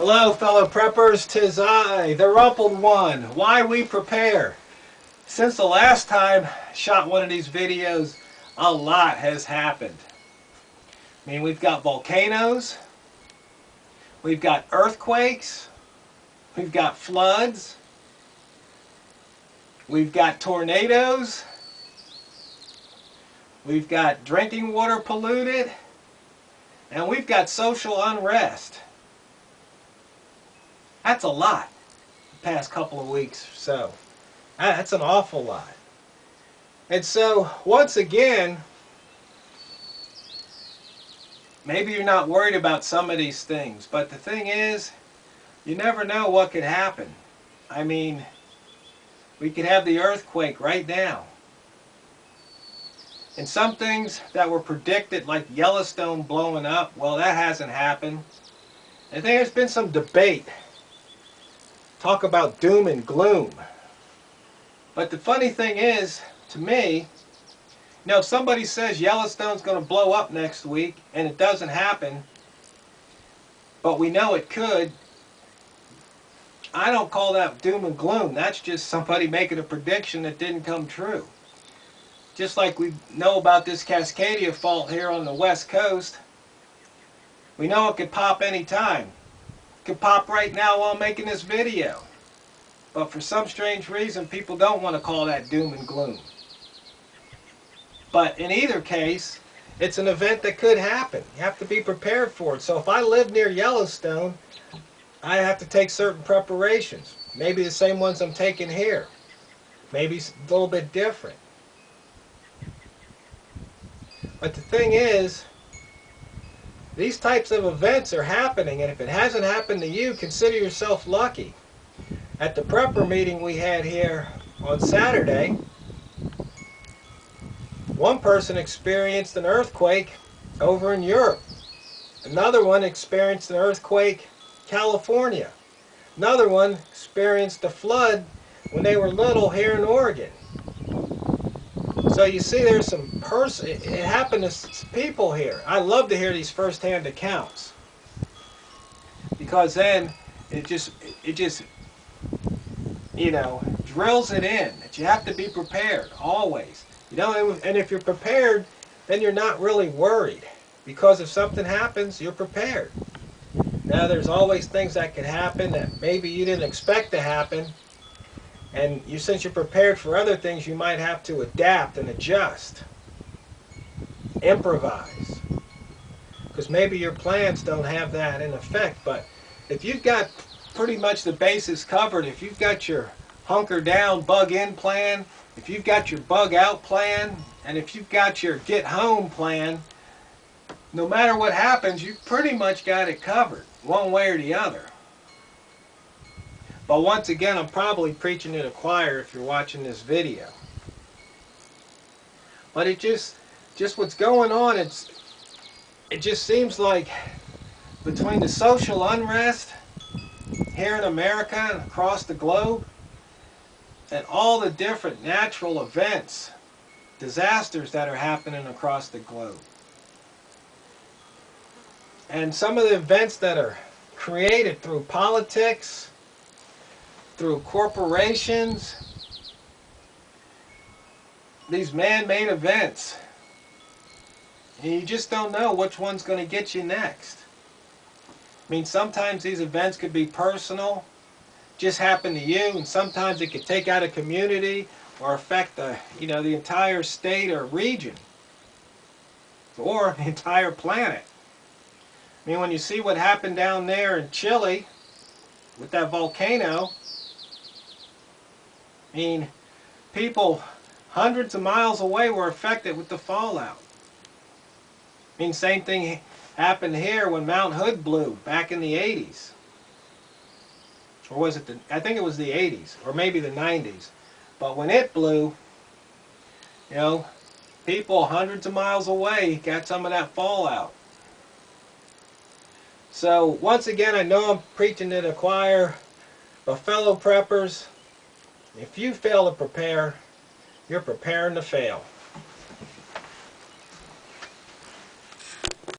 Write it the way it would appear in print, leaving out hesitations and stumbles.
Hello fellow preppers, 'tis I, the Rumpled One. Why we prepare. Since the last time I shot one of these videos, a lot has happened. I mean, we've got volcanoes, we've got earthquakes, we've got floods, we've got tornadoes, we've got drinking water polluted, and we've got social unrest. That's a lot the past couple of weeks or so. That's an awful lot. And so, once again, maybe you're not worried about some of these things, but the thing is, you never know what could happen. I mean, we could have the earthquake right now. And some things that were predicted, like Yellowstone blowing up, well, that hasn't happened. I think there's been some debate. Talk about doom and gloom. But the funny thing is, to me, if somebody says Yellowstone's going to blow up next week and it doesn't happen, but we know it could, I don't call that doom and gloom. That's just somebody making a prediction that didn't come true. Just like we know about this Cascadia fault here on the west coast, we know it could pop anytime. Could pop right now while I'm making this video. But for some strange reason, people don't want to call that doom and gloom. But in either case, it's an event that could happen. You have to be prepared for it. So if I live near Yellowstone, I have to take certain preparations. Maybe the same ones I'm taking here. Maybe a little bit different. But the thing is, these types of events are happening, and if it hasn't happened to you, consider yourself lucky. At the prepper meeting we had here on Saturday, one person experienced an earthquake over in Europe. Another one experienced an earthquake in California. Another one experienced a flood when they were little here in Oregon. So you see, there's some it happened to people here. I love to hear these first-hand accounts, because then it just drills it in that you have to be prepared always. And if you're prepared, then you're not really worried, because if something happens, you're prepared. Now, there's always things that could happen that maybe you didn't expect to happen. And since you're prepared for other things, you might have to adapt and adjust. Improvise. Because maybe your plans don't have that in effect. But if you've got pretty much the bases covered, if you've got your hunker down, bug in plan, if you've got your bug out plan, and if you've got your get home plan, no matter what happens, you've pretty much got it covered, one way or the other. But once again, I'm probably preaching to the choir if you're watching this video. But it just what's going on, it just seems like between the social unrest here in America and across the globe, and all the different natural events, disasters that are happening across the globe, and some of the events that are created through politics, through corporations, these man-made events, and you just don't know which one's going to get you next. I mean, sometimes these events could be personal, just happen to you, and sometimes it could take out a community or affect the entire state or region, or the entire planet. I mean, when you see what happened down there in Chile with that volcano, I mean, people hundreds of miles away were affected with the fallout. I mean, same thing happened here when Mount Hood blew back in the 80s. Or was it I think it was the 80s, or maybe the 90s. But when it blew, people hundreds of miles away got some of that fallout. So, once again, I know I'm preaching to the choir, but fellow preppers, if you fail to prepare, you're preparing to fail.